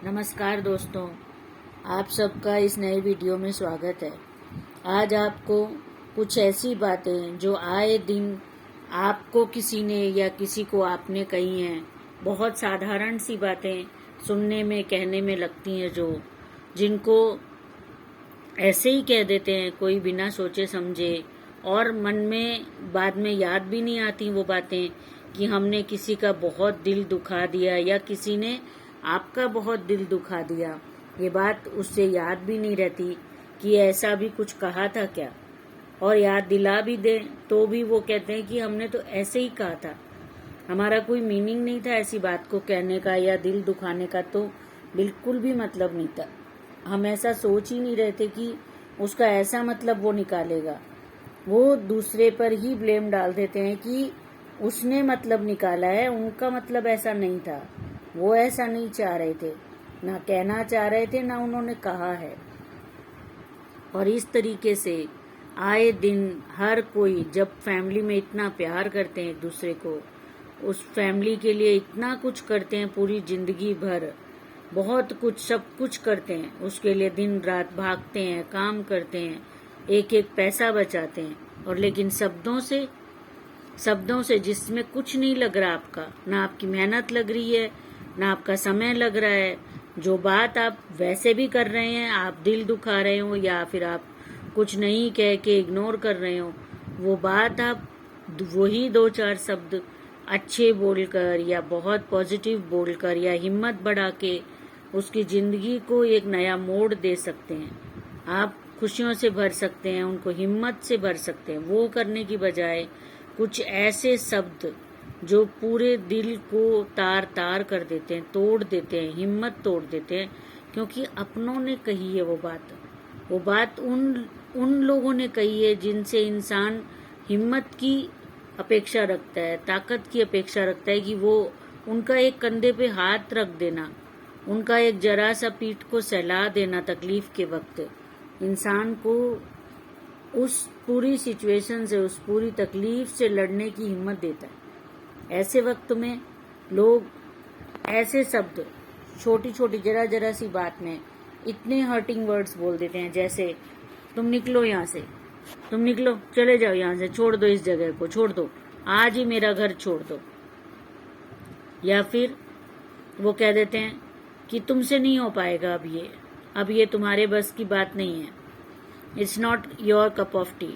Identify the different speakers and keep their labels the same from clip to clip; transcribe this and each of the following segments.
Speaker 1: नमस्कार दोस्तों, आप सबका इस नए वीडियो में स्वागत है। आज आपको कुछ ऐसी बातें जो आए दिन आपको किसी ने या किसी को आपने कही हैं, बहुत साधारण सी बातें सुनने में कहने में लगती हैं, जिनको ऐसे ही कह देते हैं कोई बिना सोचे समझे, और मन में बाद में याद भी नहीं आती वो बातें कि हमने किसी का बहुत दिल दुखा दिया या किसी ने आपका बहुत दिल दुखा दिया। ये बात उससे याद भी नहीं रहती कि ऐसा भी कुछ कहा था क्या, और याद दिला भी दे तो भी वो कहते हैं कि हमने तो ऐसे ही कहा था, हमारा कोई मीनिंग नहीं था ऐसी बात को कहने का या दिल दुखाने का, तो बिल्कुल भी मतलब नहीं था। हम ऐसा सोच ही नहीं रहे थे कि उसका ऐसा मतलब वो निकालेगा। वो दूसरे पर ही ब्लेम डाल देते हैं कि उसने मतलब निकाला है, उनका मतलब ऐसा नहीं था, वो ऐसा नहीं चाह रहे थे, ना कहना चाह रहे थे, ना उन्होंने कहा है। और इस तरीके से आए दिन हर कोई, जब फैमिली में इतना प्यार करते हैं एक दूसरे को, उस फैमिली के लिए इतना कुछ करते हैं पूरी जिंदगी भर, बहुत कुछ सब कुछ करते हैं उसके लिए, दिन रात भागते हैं, काम करते हैं, एक एक पैसा बचाते हैं, और लेकिन शब्दों से जिसमें कुछ नहीं लग रहा आपका, ना आपकी मेहनत लग रही है, ना आपका समय लग रहा है, जो बात आप वैसे भी कर रहे हैं, आप दिल दुखा रहे हो या फिर आप कुछ नहीं कह के इग्नोर कर रहे हो, वो बात आप वही दो चार शब्द अच्छे बोलकर या बहुत पॉजिटिव बोलकर या हिम्मत बढ़ा के उसकी जिंदगी को एक नया मोड़ दे सकते हैं। आप खुशियों से भर सकते हैं, उनको हिम्मत से भर सकते हैं। वो करने की बजाय कुछ ऐसे शब्द जो पूरे दिल को तार तार कर देते हैं, तोड़ देते हैं, हिम्मत तोड़ देते हैं, क्योंकि अपनों ने कही है वो बात उन लोगों ने कही है जिनसे इंसान हिम्मत की अपेक्षा रखता है, ताकत की अपेक्षा रखता है, कि वो उनका एक कंधे पे हाथ रख देना, उनका एक जरा सा पीठ को सहला देना तकलीफ के वक्त इंसान को उस पूरी सिचुएशन से, उस पूरी तकलीफ से लड़ने की हिम्मत देता है। ऐसे वक्त में लोग ऐसे शब्द, छोटी छोटी जरा जरा सी बात में इतने हर्टिंग वर्ड्स बोल देते हैं, जैसे तुम निकलो यहाँ से, तुम निकलो, चले जाओ यहाँ से, छोड़ दो इस जगह को, छोड़ दो, आज ही मेरा घर छोड़ दो। या फिर वो कह देते हैं कि तुमसे नहीं हो पाएगा, अब ये तुम्हारे बस की बात नहीं है, it's not your cup of T.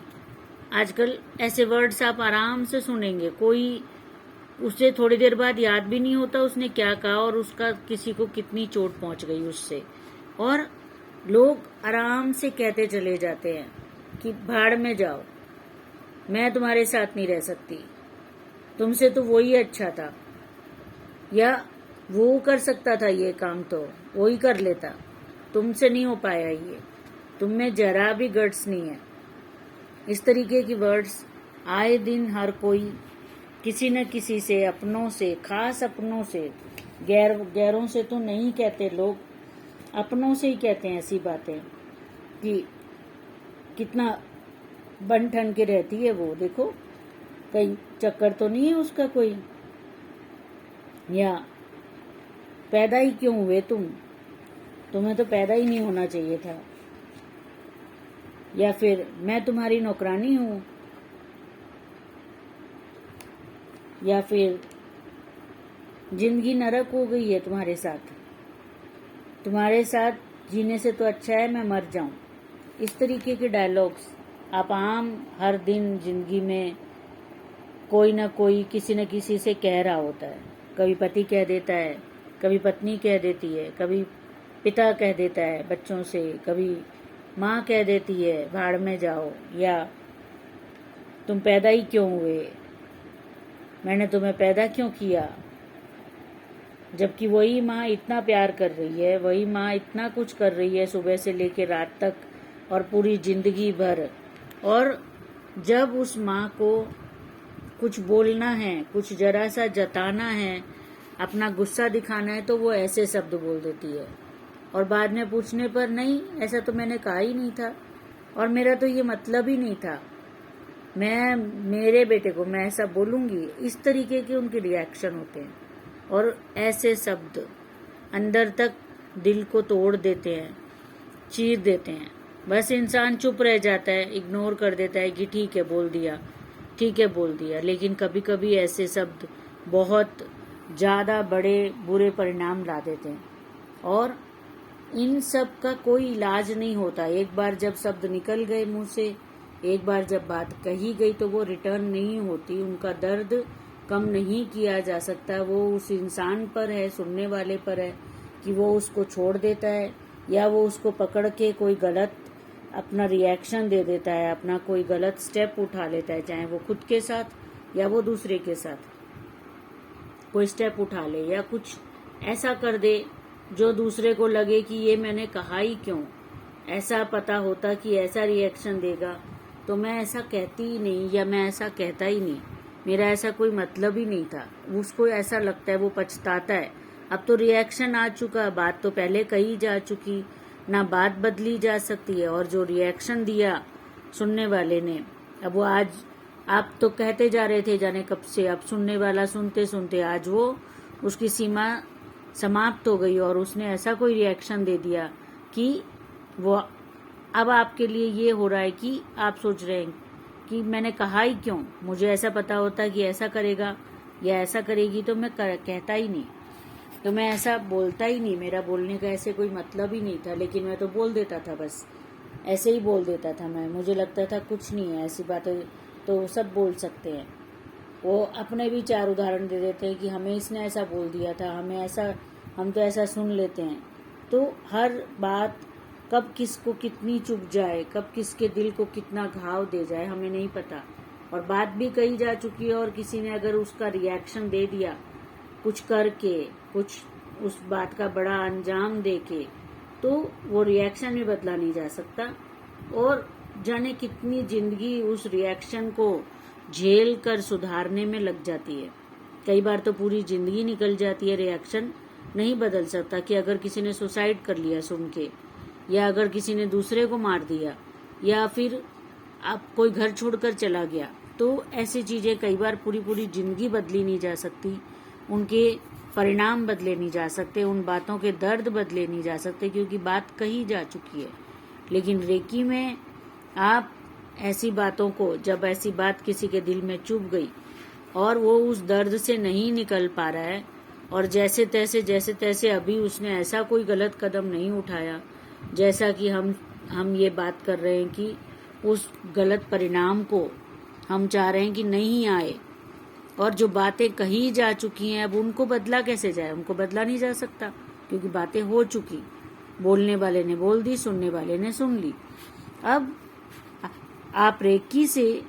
Speaker 1: आजकल ऐसे वर्ड्स आप आराम से सुनेंगे, कोई उसे थोड़ी देर बाद याद भी नहीं होता उसने क्या कहा और उसका किसी को कितनी चोट पहुंच गई उससे, और लोग आराम से कहते चले जाते हैं कि भाड़ में जाओ, मैं तुम्हारे साथ नहीं रह सकती, तुमसे तो वही अच्छा था, या वो कर सकता था ये काम तो वो ही कर लेता, तुमसे नहीं हो पाया ये, तुम में जरा भी गट्स नहीं है। इस तरीके की वर्ड्स आए दिन हर कोई किसी न किसी से, अपनों से, खास अपनों से, गैरों से तो नहीं कहते लोग, अपनों से ही कहते हैं ऐसी बातें कि कितना बन ठन के रहती है वो, देखो कहीं चक्कर तो नहीं है उसका कोई, या पैदा ही क्यों हुए तुम्हें तो पैदा ही नहीं होना चाहिए था, या फिर मैं तुम्हारी नौकरानी हूं, या फिर जिंदगी नरक हो गई है तुम्हारे साथ जीने से तो अच्छा है मैं मर जाऊं। इस तरीके के डायलॉग्स आप आम हर दिन जिंदगी में कोई ना कोई किसी न किसी से कह रहा होता है। कभी पति कह देता है, कभी पत्नी कह देती है, कभी पिता कह देता है बच्चों से, कभी माँ कह देती है भाड़ में जाओ, या तुम पैदा ही क्यों हुए, मैंने तुम्हें पैदा क्यों किया। जबकि वही माँ इतना प्यार कर रही है, वही माँ इतना कुछ कर रही है सुबह से लेकर रात तक और पूरी जिंदगी भर, और जब उस माँ को कुछ बोलना है, कुछ जरा सा जताना है, अपना गुस्सा दिखाना है, तो वो ऐसे शब्द बोल देती है, और बाद में पूछने पर नहीं, ऐसा तो मैंने कहा ही नहीं था, और मेरा तो ये मतलब ही नहीं था, मेरे बेटे को मैं ऐसा बोलूंगी। इस तरीके के उनके रिएक्शन होते हैं, और ऐसे शब्द अंदर तक दिल को तोड़ देते हैं, चीर देते हैं। बस इंसान चुप रह जाता है, इग्नोर कर देता है कि ठीक है बोल दिया, ठीक है बोल दिया। लेकिन कभी कभी ऐसे शब्द बहुत ज़्यादा बड़े बुरे परिणाम ला देते हैं और इन सब का कोई इलाज नहीं होता। एक बार जब शब्द निकल गए मुंह से, एक बार जब बात कही गई तो वो रिटर्न नहीं होती। उनका दर्द कम नहीं किया जा सकता। वो उस इंसान पर है, सुनने वाले पर है कि वो उसको छोड़ देता है या वो उसको पकड़ के कोई गलत अपना रिएक्शन दे देता है, अपना कोई गलत स्टेप उठा लेता है, चाहे वो खुद के साथ या वो दूसरे के साथ कोई स्टेप उठा ले या कुछ ऐसा कर दे जो दूसरे को लगे कि ये मैंने कहा ही क्यों। ऐसा पता होता कि ऐसा रिएक्शन देगा तो मैं ऐसा कहती ही नहीं या मैं ऐसा कहता ही नहीं, मेरा ऐसा कोई मतलब ही नहीं था। उसको ऐसा लगता है, वो पछताता है। अब तो रिएक्शन आ चुका, बात तो पहले कही जा चुकी, ना बात बदली जा सकती है। और जो रिएक्शन दिया सुनने वाले ने, अब वो आज आप तो कहते जा रहे थे जाने कब से, अब सुनने वाला सुनते सुनते आज वो उसकी सीमा समाप्त हो गई और उसने ऐसा कोई रिएक्शन दे दिया कि वो अब आपके लिए ये हो रहा है कि आप सोच रहे हैं कि मैंने कहा ही क्यों। मुझे ऐसा पता होता कि ऐसा करेगा या ऐसा करेगी तो मैं कहता ही नहीं, तो मैं ऐसा बोलता ही नहीं, मेरा बोलने का ऐसे कोई मतलब ही नहीं था। लेकिन मैं तो बोल देता था, बस ऐसे ही बोल देता था मैं। मुझे लगता था कुछ नहीं है, ऐसी बातें तो सब बोल सकते हैं। वो अपने भी 4 उदाहरण दे देते हैं कि हमें इसने ऐसा बोल दिया था, हमें ऐसा, हम तो ऐसा सुन लेते हैं। तो हर बात कब किसको कितनी चुभ जाए, कब किसके दिल को कितना घाव दे जाए, हमें नहीं पता। और बात भी कही जा चुकी है और किसी ने अगर उसका रिएक्शन दे दिया कुछ करके, कुछ उस बात का बड़ा अंजाम देके, तो वो रिएक्शन भी बदला नहीं जा सकता। और जाने कितनी जिंदगी उस रिएक्शन को झेल कर सुधारने में लग जाती है। कई बार तो पूरी जिंदगी निकल जाती है। रिएक्शन नहीं बदल सकता कि अगर किसी ने सुसाइड कर लिया सुन के, या अगर किसी ने दूसरे को मार दिया, या फिर आप कोई घर छोड़कर चला गया, तो ऐसी चीजें कई बार पूरी पूरी जिंदगी बदली नहीं जा सकती। उनके परिणाम बदले नहीं जा सकते, उन बातों के दर्द बदले नहीं जा सकते, क्योंकि बात कही जा चुकी है। लेकिन रेकी में आप ऐसी बातों को, जब ऐसी बात किसी के दिल में चुभ गई और वो उस दर्द से नहीं निकल पा रहा है, और जैसे तैसे अभी उसने ऐसा कोई गलत कदम नहीं उठाया जैसा कि हम ये बात कर रहे हैं कि उस गलत परिणाम को हम चाह रहे हैं कि नहीं आए, और जो बातें कही जा चुकी हैं अब उनको बदला कैसे जाए। उनको बदला नहीं जा सकता क्योंकि बातें हो चुकी, बोलने वाले ने बोल दी, सुनने वाले ने सुन ली। अब आप रेकी से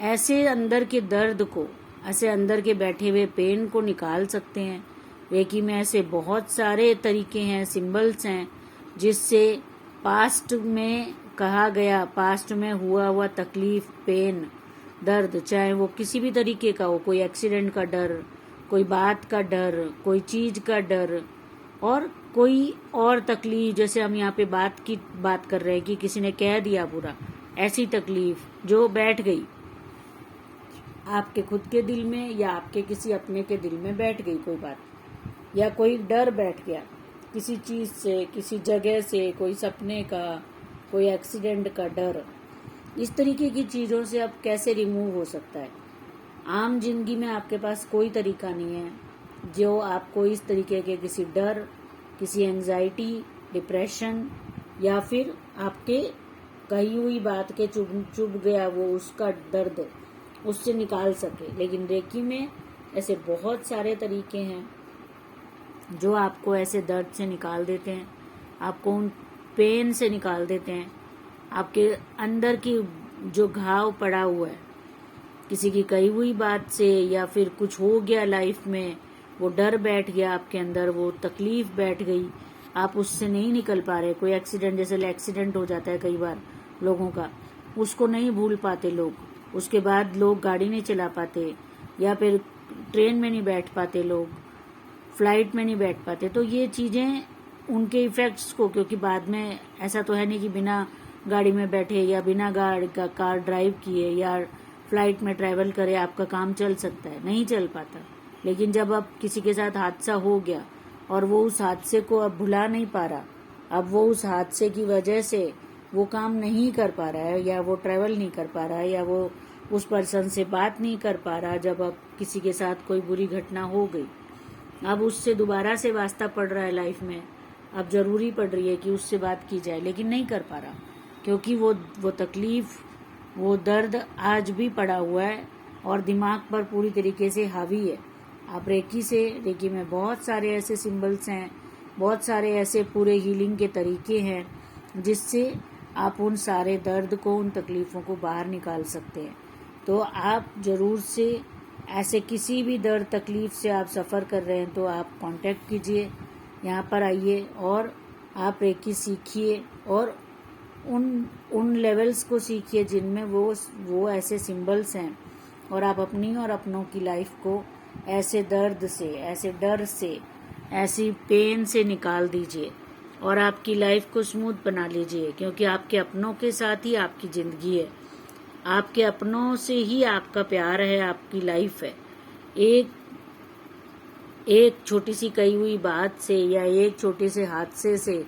Speaker 1: ऐसे अंदर के दर्द को, ऐसे अंदर के बैठे हुए पेन को निकाल सकते हैं। रेकी में ऐसे बहुत सारे तरीके हैं, सिंबल्स हैं, जिससे पास्ट में कहा गया, पास्ट में हुआ तकलीफ, पेन, दर्द, चाहे वो किसी भी तरीके का हो, कोई एक्सीडेंट का डर, कोई बात का डर, कोई चीज का डर, और कोई और तकलीफ, जैसे हम यहाँ पे बात कर रहे हैं कि किसी ने कह दिया बुरा, ऐसी तकलीफ जो बैठ गई आपके खुद के दिल में या आपके किसी अपने के दिल में बैठ गई कोई बात, या कोई डर बैठ गया किसी चीज से, किसी जगह से, कोई सपने का, कोई एक्सीडेंट का डर, इस तरीके की चीजों से अब कैसे रिमूव हो सकता है। आम जिंदगी में आपके पास कोई तरीका नहीं है जो आपको इस तरीके के किसी डर, किसी एंजाइटी, डिप्रेशन, या फिर आपके कही हुई बात के चुभ गया वो उसका दर्द, उससे निकाल सके। लेकिन रेकी में ऐसे बहुत सारे तरीके हैं जो आपको ऐसे दर्द से निकाल देते हैं, आपको उन पेन से निकाल देते हैं, आपके अंदर की जो घाव पड़ा हुआ है किसी की कही हुई बात से, या फिर कुछ हो गया लाइफ में, वो डर बैठ गया आपके अंदर, वो तकलीफ बैठ गई, आप उससे नहीं निकल पा रहे। कोई एक्सीडेंट, जैसे एक्सीडेंट हो जाता है कई बार लोगों का, उसको नहीं भूल पाते लोग, उसके बाद लोग गाड़ी नहीं चला पाते, या फिर ट्रेन में नहीं बैठ पाते लोग, फ्लाइट में नहीं बैठ पाते। तो ये चीजें उनके इफेक्ट्स को, क्योंकि बाद में ऐसा तो है नहीं कि बिना गाड़ी में बैठे या बिना गाड़ी का कार ड्राइव किए या फ्लाइट में ट्रैवल करे आपका काम चल सकता है, नहीं चल पाता। लेकिन जब अब किसी के साथ हादसा हो गया और वो उस हादसे को अब भुला नहीं पा रहा। अब वो उस हादसे की वजह से वो काम नहीं कर पा रहा है, या वो ट्रैवल नहीं कर पा रहा है, या वो उस पर्सन से बात नहीं कर पा रहा जब अब किसी के साथ कोई बुरी घटना हो गई। अब उससे दोबारा से वास्ता पड़ रहा है लाइफ में, अब जरूरी पड़ रही है कि उससे बात की जाए, लेकिन नहीं कर पा रहा क्योंकि वो तकलीफ, वो दर्द आज भी पड़ा हुआ है और दिमाग पर पूरी तरीके से हावी है। आप रेकी में बहुत सारे ऐसे सिंबल्स हैं, बहुत सारे ऐसे पूरे हीलिंग के तरीके हैं जिससे आप उन सारे दर्द को, उन तकलीफ़ों को बाहर निकाल सकते हैं। तो आप ज़रूर से ऐसे किसी भी दर्द तकलीफ़ से आप सफ़र कर रहे हैं तो आप कांटेक्ट कीजिए, यहाँ पर आइए और आप रेकी सीखिए और उन लेवल्स को सीखिए जिनमें वो ऐसे सिंबल्स हैं, और आप अपनी और अपनों की लाइफ को ऐसे दर्द से, ऐसे डर से, ऐसी पेन से निकाल दीजिए और आपकी लाइफ को स्मूथ बना लीजिए, क्योंकि आपके अपनों के साथ ही आपकी ज़िंदगी है, आपके अपनों से ही आपका प्यार है, आपकी लाइफ है। एक छोटी सी कही हुई बात से या एक छोटे से हादसे से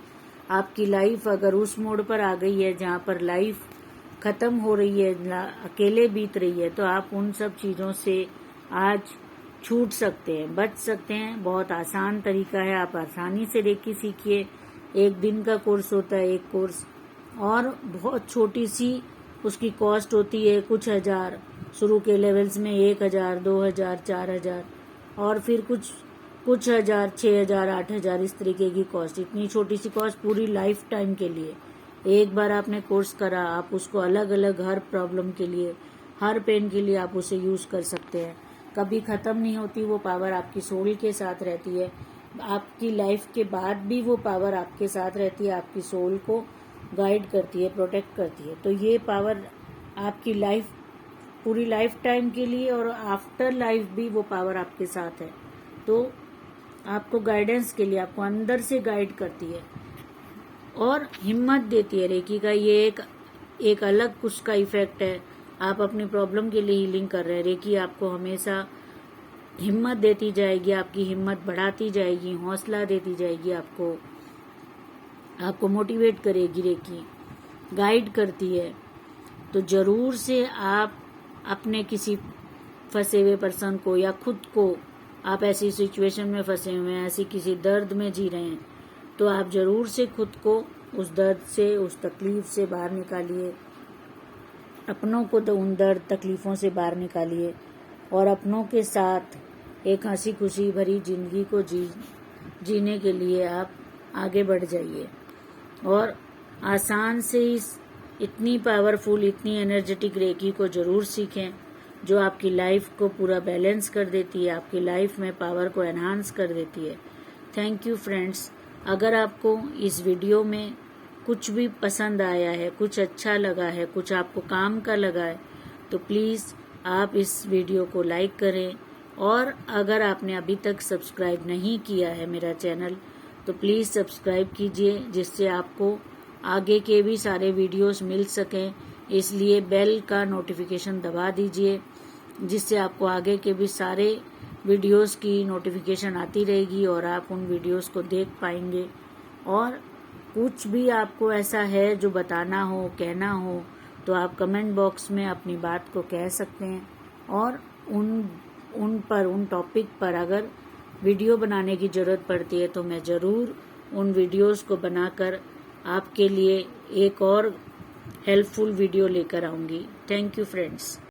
Speaker 1: आपकी लाइफ अगर उस मोड़ पर आ गई है जहाँ पर लाइफ खत्म हो रही है, अकेले बीत रही है, तो आप उन सब चीज़ों से आज छूट सकते हैं, बच सकते हैं। बहुत आसान तरीका है, आप आसानी से रेकी सीखिए। 1 दिन का कोर्स होता है, एक कोर्स, और बहुत छोटी सी उसकी कॉस्ट होती है, कुछ हज़ार। शुरू के लेवल्स में 1,000, 2,000, 4,000 और फिर कुछ हज़ार, 6,000, 8,000 इस तरीके की कॉस्ट। इतनी छोटी सी कॉस्ट पूरी लाइफ टाइम के लिए। एक बार आपने कोर्स करा, आप उसको अलग अलग हर प्रॉब्लम के लिए, हर पेन के लिए आप उसे यूज़ कर सकते हैं। कभी ख़त्म नहीं होती वो पावर, आपकी सोल के साथ रहती है, आपकी लाइफ के बाद भी वो पावर आपके साथ रहती है, आपकी सोल को गाइड करती है, प्रोटेक्ट करती है। तो ये पावर आपकी लाइफ, पूरी लाइफ टाइम के लिए और आफ्टर लाइफ भी वो पावर आपके साथ है। तो आपको गाइडेंस के लिए, आपको अंदर से गाइड करती है और हिम्मत देती है। रेकी का ये एक अलग उसका इफेक्ट है। आप अपनी प्रॉब्लम के लिए हीलिंग कर रहे हैं, रेकी आपको हमेशा हिम्मत देती जाएगी, आपकी हिम्मत बढ़ाती जाएगी, हौसला देती जाएगी, आपको मोटिवेट करेगी, रेकी गाइड करती है। तो जरूर से आप अपने किसी फंसे हुए पर्सन को या खुद को, आप ऐसी सिचुएशन में फंसे हुए हैं, ऐसी किसी दर्द में जी रहे हैं, तो आप जरूर से खुद को उस दर्द से, उस तकलीफ से बाहर निकालिए, अपनों को तो उन दर्द तकलीफ़ों से बाहर निकालिए और अपनों के साथ एक हंसी खुशी भरी जिंदगी को जीने के लिए आप आगे बढ़ जाइए। और आसान से इतनी पावरफुल, इतनी एनर्जेटिक रेकी को ज़रूर सीखें जो आपकी लाइफ को पूरा बैलेंस कर देती है, आपकी लाइफ में पावर को एनहांस कर देती है। Thank you friends. अगर आपको इस वीडियो में कुछ भी पसंद आया है, कुछ अच्छा लगा है, कुछ आपको काम का लगा है, तो प्लीज़ आप इस वीडियो को लाइक करें, और अगर आपने अभी तक सब्सक्राइब नहीं किया है मेरा चैनल, तो प्लीज़ सब्सक्राइब कीजिए, जिससे आपको आगे के भी सारे वीडियोस मिल सकें। इसलिए बेल का नोटिफिकेशन दबा दीजिए, जिससे आपको आगे के भी सारे वीडियोस की नोटिफिकेशन आती रहेगी और आप उन वीडियोस को देख पाएंगे। और कुछ भी आपको ऐसा है जो बताना हो, कहना हो, तो आप कमेंट बॉक्स में अपनी बात को कह सकते हैं। और उन टॉपिक पर अगर वीडियो बनाने की ज़रूरत पड़ती है तो मैं ज़रूर उन वीडियोस को बनाकर आपके लिए एक और हेल्पफुल वीडियो लेकर आऊँगी। Thank you friends.